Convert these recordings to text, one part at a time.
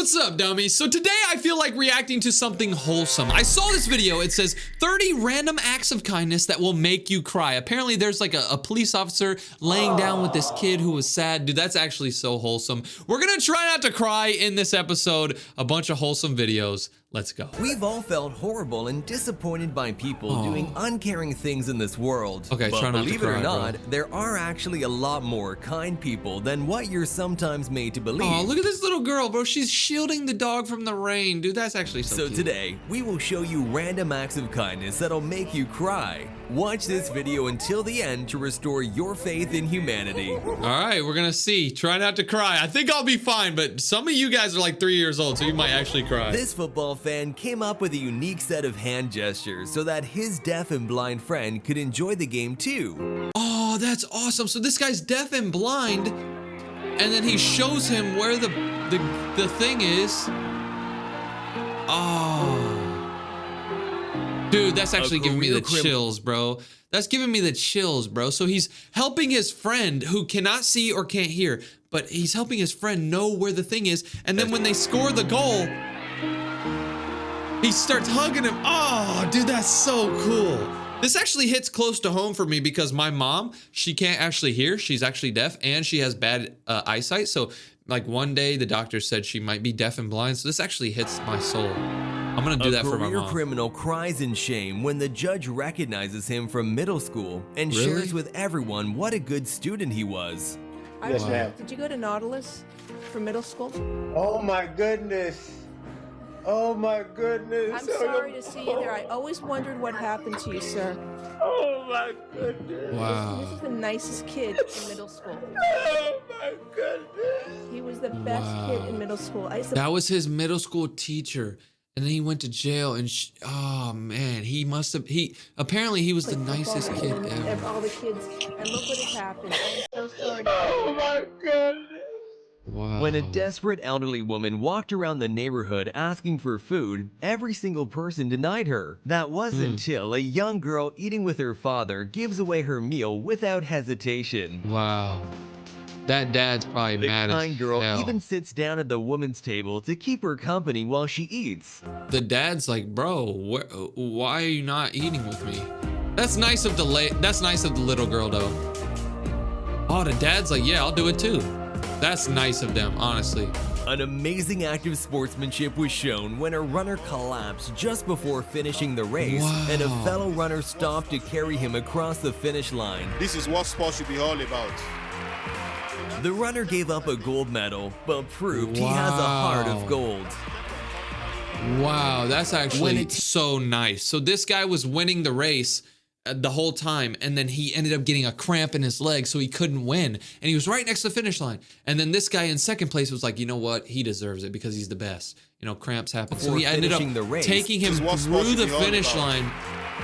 What's up, dummies? So today I feel like reacting to something wholesome. I saw this video. It says 30 random acts of kindness that will make you cry. Apparently there's like a police officer laying down with this kid who was sad. Dude, that's actually so wholesome. We're gonna try not to cry in this episode. A bunch of wholesome videos. Let's go. We've all felt horrible and disappointed by people doing uncaring things in this world. Okay, but try not to believe cry, it or not, bro. there are actually a lot more kind people than what you're sometimes made to believe. Oh, look at this little girl, bro. She's shielding the dog from the rain. Dude, that's actually so cute. Today, we will show you random acts of kindness that'll make you cry. Watch this video until the end to restore your faith in humanity. All right, we're gonna see. Try not to cry. I think I'll be fine, but some of you guys are like 3 years old, so you might actually cry. This football fan came up with a unique set of hand gestures so that his deaf and blind friend could enjoy the game too. Oh, that's awesome. So this guy's deaf and blind, and then he shows him where the thing is. Oh. Dude, that's actually giving me the chills, bro. That's giving me the chills, bro. So he's helping his friend who cannot see or can't hear, but he's helping his friend know where the thing is. And then when they score the goal, he starts hugging him. Oh, dude, that's so cool. This actually hits close to home for me because my mom, she can't actually hear. She's actually deaf and she has bad eyesight. So like one day the doctor said she might be deaf and blind. So this actually hits my soul. I'm gonna do that for my mom. A career criminal cries in shame when the judge recognizes him from middle school and shares with everyone what a good student he was. Yes, ma'am. Did you go to Nautilus for middle school? Oh my goodness. Oh my goodness. I'm sorry to see you there. I always wondered what happened to you, sir. Oh my goodness. Wow. This is the nicest kid in middle school. Oh my goodness. He was the best kid in middle school. That was his middle school teacher. And then he went to jail and oh man, apparently he was the nicest kid ever. All the kids, and look what has happened. I'm so sorry. Oh my goodness. Wow. When a desperate elderly woman walked around the neighborhood asking for food, every single person denied her. That was until a young girl eating with her father gives away her meal without hesitation. Wow. That dad's probably mad as hell. The kind girl even sits down at the woman's table to keep her company while she eats. The dad's like, bro, why are you not eating with me? That's nice of the little girl though. Oh, the dad's like, yeah, I'll do it too. That's nice of them, honestly. An amazing act of sportsmanship was shown when a runner collapsed just before finishing the race, and a fellow runner stopped to carry him across the finish line. This is what sports should be all about. The runner gave up a gold medal, but proved he has a heart of gold. Wow, that's actually so nice. So this guy was winning the race the whole time, and then he ended up getting a cramp in his leg, so he couldn't win. And he was right next to the finish line. And then this guy in second place was like, you know what? He deserves it because he's the best. You know, cramps happen. So he ended up taking him through the finish line.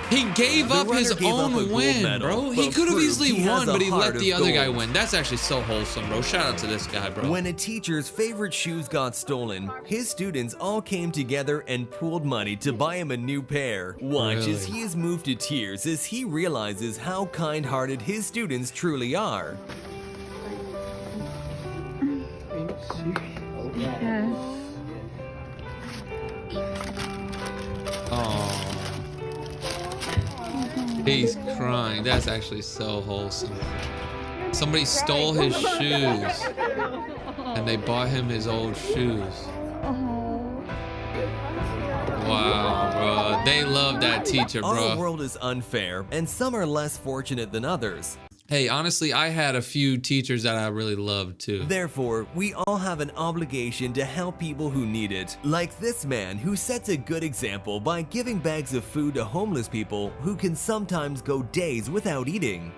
He gave up his own win, bro. He could have easily won, but he let the other guy win. That's actually so wholesome, bro. Shout out to this guy, bro. When a teacher's favorite shoes got stolen, his students all came together and pooled money to buy him a new pair. Watch as he is moved to tears as he realizes how kind-hearted his students truly are. Oh. He's crying. That's actually so wholesome. Somebody stole his shoes and they bought him his old shoes. Wow, bro. They love that teacher, bro. Our world is unfair, and some are less fortunate than others. Hey, honestly, I had a few teachers that I really loved too. Therefore, we all have an obligation to help people who need it. Like this man who sets a good example by giving bags of food to homeless people who can sometimes go days without eating.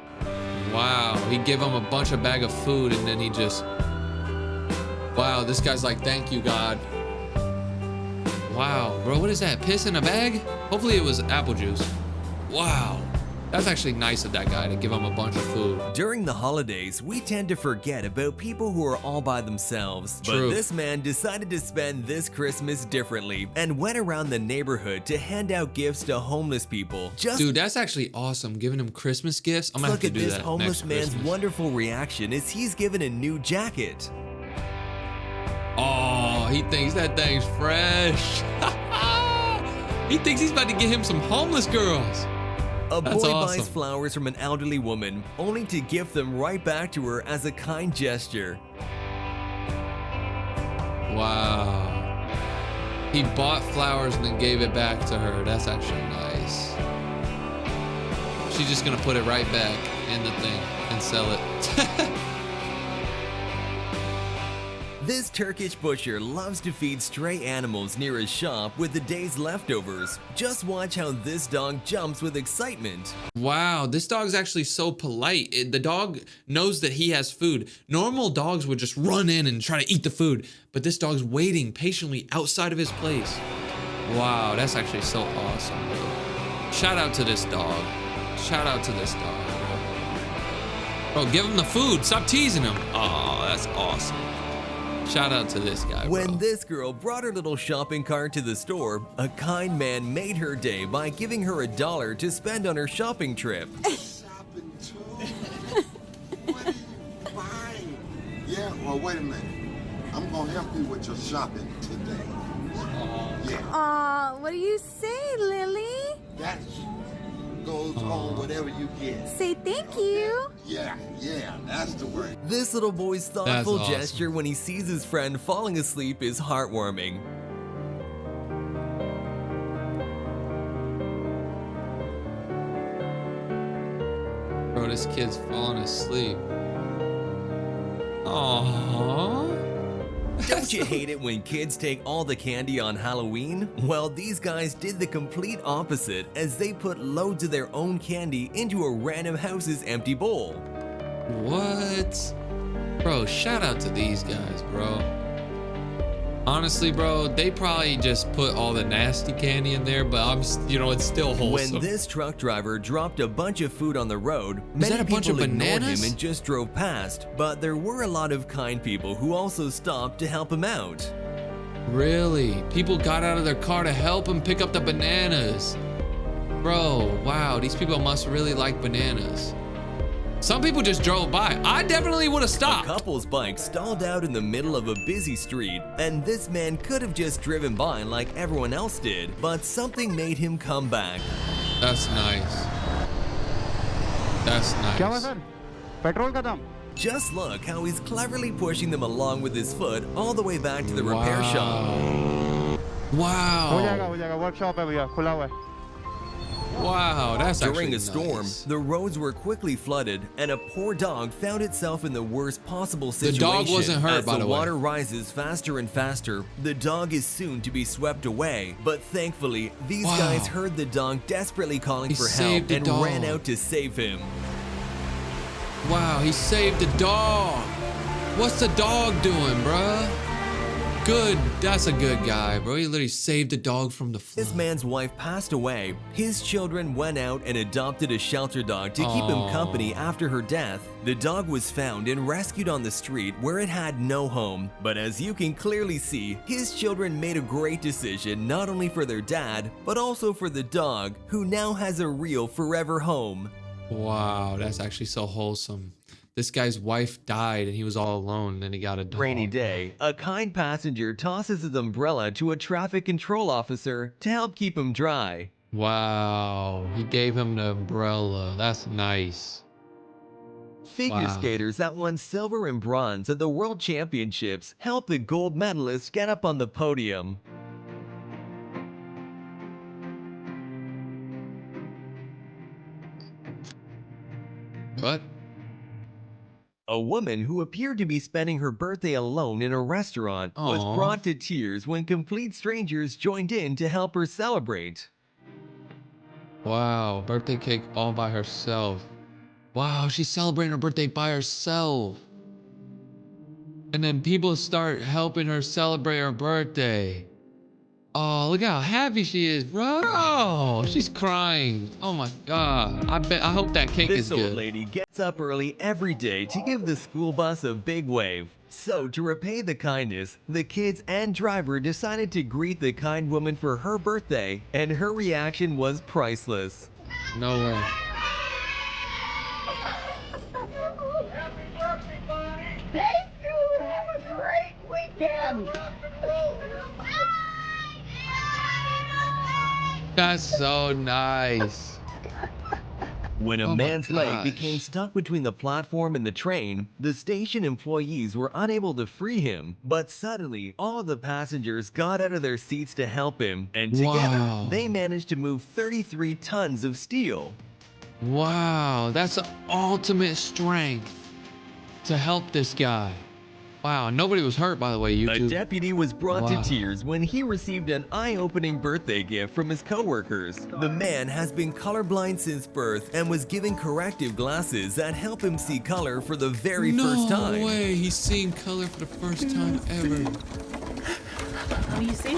Wow, he gave them a bunch of bag of food and then he just... Wow, this guy's like, thank you, God. Wow, bro, what is that? Piss in a bag? Hopefully it was apple juice. Wow. That's actually nice of that guy to give him a bunch of food. During the holidays, we tend to forget about people who are all by themselves. True. But this man decided to spend this Christmas differently and went around the neighborhood to hand out gifts to homeless people. Dude, that's actually awesome. Giving him Christmas gifts. I'm gonna have to do that. Look at this homeless man's Christmas. wonderful reaction as he's given a new jacket. Oh, he thinks that thing's fresh. He thinks he's about to get him some homeless girls. A That's boy awesome. buys flowers from an elderly woman, only to gift them right back to her as a kind gesture. Wow. He bought flowers and then gave it back to her. That's actually nice. She's just gonna put it right back in the thing and sell it. This Turkish butcher loves to feed stray animals near his shop with the day's leftovers. Just watch how this dog jumps with excitement. Wow, this dog's actually so polite. The dog knows that he has food. Normal dogs would just run in and try to eat the food, but this dog's waiting patiently outside of his place. Wow, that's actually so awesome, bro. Shout out to this dog. Shout out to this dog, bro. Bro, give him the food. Stop teasing him. Oh, that's awesome. Shout out to this guy, bro. When this girl brought her little shopping cart to the store, a kind man made her day by giving her $1 to spend on her shopping trip. Shopping too? What are you buying? Yeah, well, wait a minute. I'm gonna help you with your shopping today. Yeah, Aw, what do you say, Lily? that goes on whatever you get. Say thank you. Yeah, that's the word. This little boy's thoughtful That's awesome. gesture when he sees his friend falling asleep is heartwarming. Bro, this kid's falling asleep. Aww. Don't you hate it when kids take all the candy on Halloween? Well, these guys did the complete opposite as they put loads of their own candy into a random house's empty bowl. What? Bro, shout out to these guys, bro. Honestly, bro, they probably just put all the nasty candy in there, but it's still wholesome. When this truck driver dropped a bunch of food on the road, Is many that a bunch people of ignored bananas? him and just drove past, but there were a lot of kind people who also stopped to help him out. Really? People got out of their car to help him pick up the bananas. Bro, wow, these people must really like bananas. Some people just drove by. I definitely would have A stopped. couple's bike stalled out in the middle of a busy street, and this man could have just driven by like everyone else did, but something made him come back. That's nice. That's nice. Petrol का दाम Just look how he's cleverly pushing them along with his foot all the way back to the repair shop. Wow. हो जाएगा workshop है भैया खुला हुआ है Wow, that's During actually a storm, nice. the roads were quickly flooded, and a poor dog found itself in the worst possible The situation. dog wasn't hurt, As by the way. water rises faster and faster, the dog is soon to be swept away. But thankfully, these Wow. guys heard the dog desperately calling He for saved help the and dog. ran out to save him. Wow, he saved the dog. What's the dog doing, bruh? Good. That's a good guy, bro. He literally saved the dog from the flood. This man's wife passed away. His children went out and adopted a shelter dog to keep him Aw. company after her death. The dog was found and rescued on the street where it had no home. But as you can clearly see, his children made a great decision not only for their dad, but also for the dog, who now has a real forever home. Wow, that's actually so wholesome. This guy's wife died and he was all alone. Then he got a dog. Rainy day, a kind passenger tosses his umbrella to a traffic control officer to help keep him dry. Wow, he gave him the umbrella. That's nice. Figure Wow. skaters that won silver and bronze at the World Championships helped the gold medalists get up on the podium. What? A woman who appeared to be spending her birthday alone in a restaurant was Aw. brought to tears when complete strangers joined in to help her celebrate. Wow, birthday cake all by herself. Wow, she's celebrating her birthday by herself. And then people start helping her celebrate her birthday. Oh, look how happy she is, bro. Oh, she's crying. Oh my God. I hope that cake is This old good. lady gets up early every day to give the school bus a big wave. So to repay the kindness, the kids and driver decided to greet the kind woman for her birthday, and her reaction was priceless. No way. Thank you. Have a great weekend. That's so nice. When a Oh my man's leg gosh. became stuck between the platform and the train, the station employees were unable to free him. But suddenly, all of the passengers got out of their seats to help him, and together, Wow. they managed to move 33 tons of steel. Wow, that's ultimate strength to help this guy. Wow, nobody was hurt, by the way, A YouTube. deputy was brought Wow. to tears when he received an eye-opening birthday gift from his coworkers. The man has been colorblind since birth and was given corrective glasses that help him see color for the very first time. No way, he's seeing color for the first time ever. What do you see?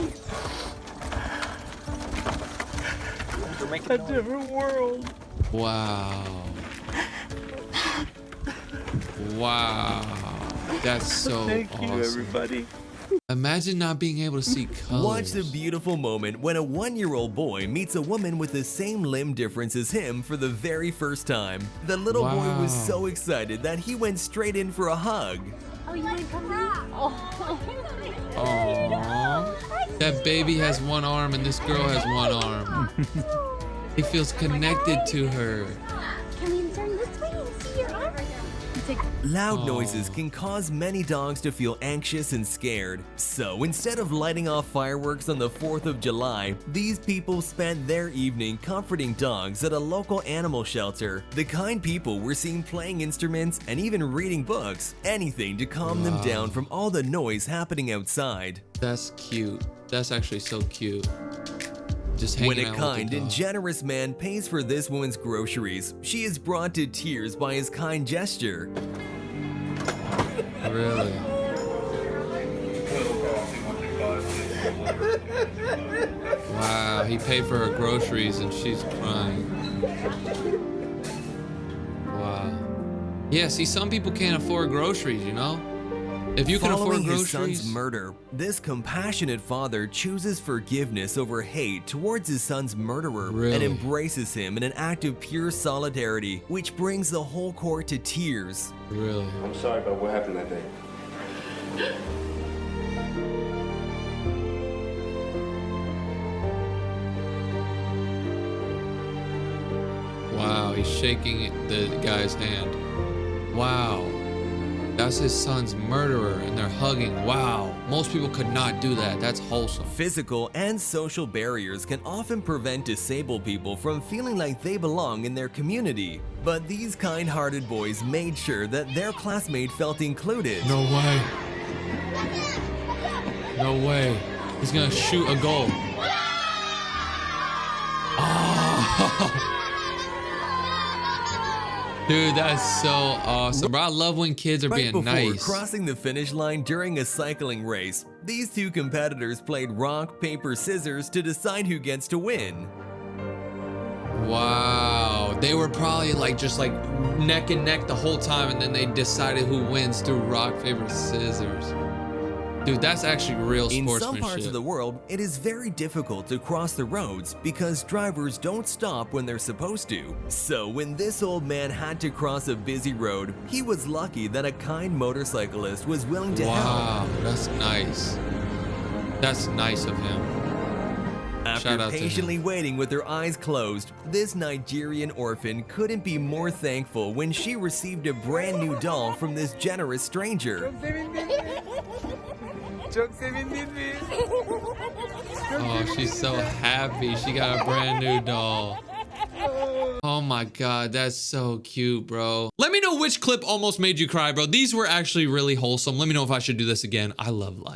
A different world. Wow. Wow. That's so awesome. everybody. Imagine not being able to see colors. Watch the beautiful moment when a 1-year-old boy meets a woman with the same limb difference as him for the very first time. The little boy was Wow. so excited that he went straight in for a hug. Oh, you want to come out? Oh. Aww. That baby has one arm and this girl has one arm. He feels connected to her. Can we turn this way and see your arm? Loud Aw. noises can cause many dogs to feel anxious and scared. So instead of lighting off fireworks on the 4th of July, these people spent their evening comforting dogs at a local animal shelter. The kind people were seen playing instruments and even reading books, anything to calm them down from all the noise happening outside. That's cute. That's actually so cute. Just When hanging a out kind with the and dog. generous man pays for this woman's groceries, she is brought to tears by his kind gesture. Really? Wow, he paid for her groceries and she's crying. Wow. Yeah, see, some people can't afford groceries, you know? If you can afford Following his groceries. son's murder, this compassionate father chooses forgiveness over hate towards his son's murderer and Really? embraces him in an act of pure solidarity, which brings the whole court to tears. Really? I'm sorry about what happened that day. Wow, he's shaking the guy's hand. Wow. That's his son's murderer and they're hugging. Wow. Most people could not do that. That's wholesome. Physical and social barriers can often prevent disabled people from feeling like they belong in their community. But these kind-hearted boys made sure that their classmate felt included. No way. No way. He's gonna shoot a goal. Oh. Dude, that's so awesome. Bro, I love when kids are Right being before nice. crossing the finish line during a cycling race, these two competitors played rock, paper, scissors to decide who gets to win. Wow. They were probably like just like neck and neck the whole time and then they decided who wins through rock, paper, scissors. Dude, that's actually real In sportsmanship. some parts of the world, it is very difficult to cross the roads because drivers don't stop when they're supposed to. So when this old man had to cross a busy road, he was lucky that a kind motorcyclist was willing to help. Wow, that's nice. That's nice of him. After Shout out to him. patiently waiting with her eyes closed, this Nigerian orphan couldn't be more thankful when she received a brand new doll from this generous stranger. Oh, she's so happy. She got a brand new doll. Oh my God, that's so cute, bro. Let me know which clip almost made you cry, bro. These were actually really wholesome. Let me know if I should do this again. I love life.